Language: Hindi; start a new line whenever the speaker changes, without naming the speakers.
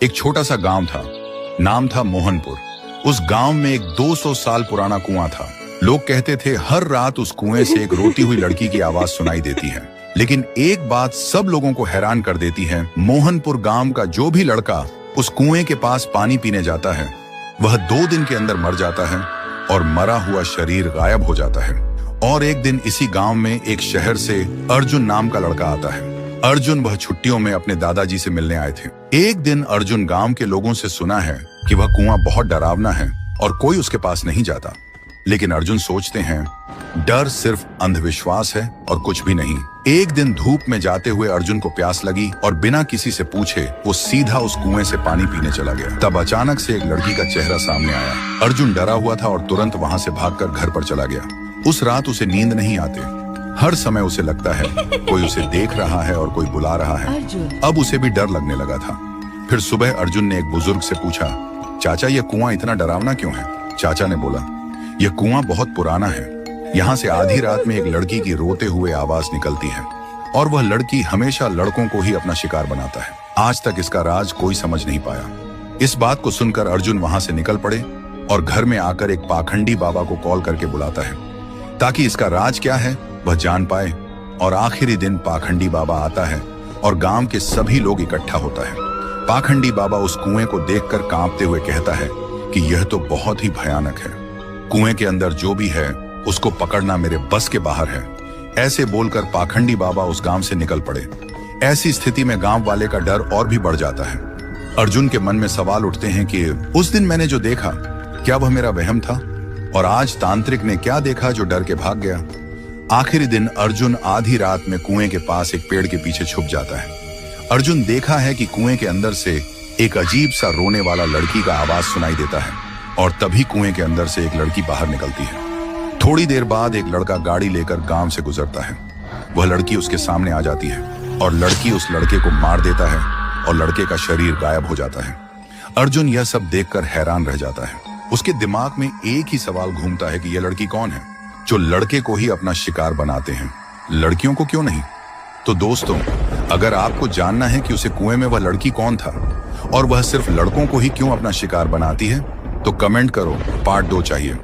एक छोटा सा गांव था, नाम था मोहनपुर। उस गांव में एक 200 साल पुराना कुआं था। लोग कहते थे हर रात उस कुएं से एक रोती हुई लड़की की आवाज सुनाई देती है। लेकिन एक बात सब लोगों को हैरान कर देती है, मोहनपुर गांव का जो भी लड़का उस कुएं के पास पानी पीने जाता है, वह 2 दिन के अंदर मर जाता है और मरा हुआ शरीर गायब हो जाता है। और एक दिन इसी गांव में एक शहर से अर्जुन नाम का लड़का आता है। अर्जुन वह छुट्टियों में अपने दादाजी से मिलने आए थे। एक दिन अर्जुन गांव के लोगों से सुना है कि वह कुआं बहुत डरावना है और कोई उसके पास नहीं जाता। लेकिन अर्जुन सोचते हैं डर सिर्फ अंधविश्वास है और कुछ भी नहीं। एक दिन धूप में जाते हुए अर्जुन को प्यास लगी और बिना किसी से पूछे वो सीधा उस कुएं से पानी पीने चला गया। तब अचानक से एक लड़की का चेहरा सामने आया। अर्जुन डरा हुआ था और तुरंत वहां से भागकर घर पर चला गया। उस रात उसे नींद नहीं आती। हर समय उसे लगता है कोई उसे देख रहा है और कोई बुला रहा है। अब उसे भी डर लगने लगा था। फिर सुबह अर्जुन ने एक बुजुर्ग से पूछा, चाचा ये कुआं इतना डरावना क्यों है? चाचा ने बोला, यह कुआं बहुत पुराना है। यहाँ से आधी रात में एक लड़की की रोते हुए आवाज निकलती है और वह लड़की हमेशा लड़कों को ही अपना शिकार बनाता है। आज तक इसका राज कोई समझ नहीं पाया। इस बात को सुनकर अर्जुन वहां से निकल पड़े और घर में आकर एक पाखंडी बाबा को कॉल करके बुलाता है ताकि इसका राज क्या है वह जान पाए। और आखिरी दिन पाखंडी बाबा आता है और गांव के सभी लोग इकट्ठा होता है। पाखंडी बाबा उस कुएं को देखकर कांपते हुए कहता है कि यह तो बहुत ही भयानक है। कुएं के अंदर जो भी है उसको पकड़ना मेरे बस के बाहर है। ऐसे बोलकर पाखंडी बाबा उस गांव से निकल पड़े। ऐसी स्थिति में गांव वाले का डर और भी बढ़ जाता है। अर्जुन के मन में सवाल उठते हैं कि उस दिन मैंने जो देखा क्या वह मेरा वहम था, और आज तांत्रिक ने क्या देखा जो डर के भाग गया। आखिरी दिन अर्जुन आधी रात में कुएं के पास एक पेड़ के पीछे छुप जाता है। अर्जुन देखा है कि कुएं के अंदर से एक अजीब सा रोने वाला लड़की का आवाज सुनाई देता है और तभी कुएं के अंदर से एक लड़की बाहर निकलती है। थोड़ी देर बाद एक लड़का गाड़ी लेकर गांव से गुजरता है। वह लड़की उसके सामने आ जाती है और लड़की उस लड़के को मार देता है और लड़के का शरीर गायब हो जाता है। अर्जुन यह सब देखकर हैरान रह जाता है। उसके दिमाग में एक ही सवाल घूमता है कि यह लड़की कौन है जो लड़के को ही अपना शिकार बनाते हैं, लड़कियों को क्यों नहीं? तो दोस्तों, अगर आपको जानना है कि उसे कुएं में वह लड़की कौन था और वह सिर्फ लड़कों को ही क्यों अपना शिकार बनाती है, तो कमेंट करो, पार्ट 2 चाहिए।